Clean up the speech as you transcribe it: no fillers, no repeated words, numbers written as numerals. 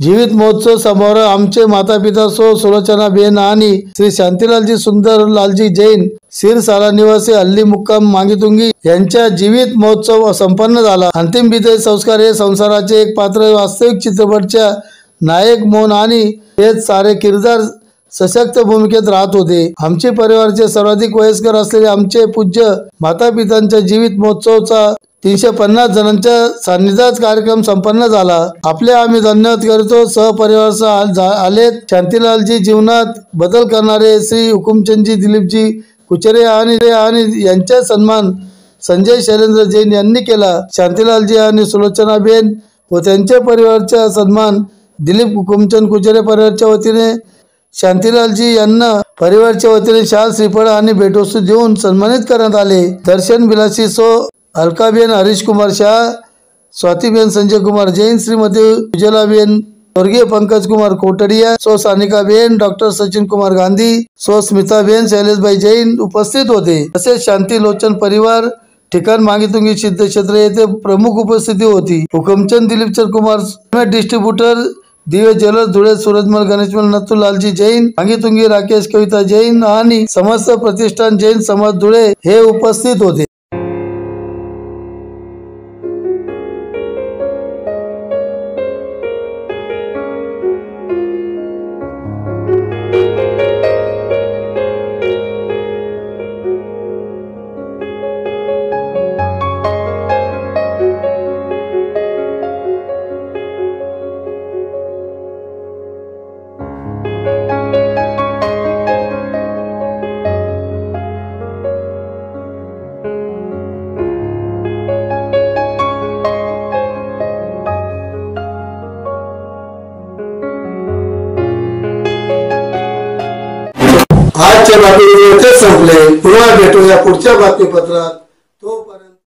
जीवित महोत्सव समारोह आमचे माता पिता सो सुलोचनाबेन आणि श्री शांतीलालजी सुंदरलालजी जैन सिरसाला निवासी हल्ली मुक्काम मांगीतुंगी यांच्या जीवित महोत्सव संपन्न झाला। अंतिम विदाई संस्कार हे संसाराचे एक पात्र वास्तविक चित्रपटच्या नायक मोहन आणि हे सारे किरदार सशक्त भूमिकेत राहत होते। आमचे परिवाराचे सर्वाधिक वयस्कर असलेले आमचे पूज्य माता पितांच्या जीवित महोत्सवचा 350 जणांच्या सान्निध्यात कार्यक्रम संपन्न झाला। आपले आम्ही धन्यवाद करतो। सहपरिवारासह आलेत शांतीलालजी जीवनात बदल करणारे श्री हुकुमचंदजी दिलीपजी कुचरे आणि यांचा सन्मान संजय शैलेंद्र जैन यांनी केला। शांतीलालजी आणि सुलोचनाबेन व त्यांच्या परिवाराचा सन्मान दिलीप हुकुमचंद कुचरे परिवाराच्या वतीने शांतीलालजी यांना परिवाराच्या वतीने शाल श्रीफळ आणि भेटवस्तू देऊन सन्मानित करण्यात आले। दर्शन बिलासी सो अलकाबेन हरीश कुमार शाह, स्वातीबेन संजय कुमार जैन, श्रीमती उज्ज्वलाबेन स्वर्गीय पंकज कुमार कोटडिया, सो सानिकाबेन, डॉक्टर सचिन कुमार गांधी, सो स्मिताबेन शैलेशभाई जैन उपस्थित होते। तसेच शांती लोचन परिवार ठिकाण मांगीतुंगी सिद्धक्षेत्र येथे प्रमुख उपस्थिती होती। हुकुमचंद दिलीपचंद कुमार डिस्ट्रीब्युटर दिव्य ज्वेलर्स धुळे सूरजमल गणेशमल नथुलालजी जैन मांगीतुंगी राकेश कविता जैन आणि समस्त प्रतिष्ठान जैन समाज धुळे हे उपस्थित होते। आजच्या बातमीपत्र संपले। पुन्हा भेटूया पुढच्या बातमीपत्रात।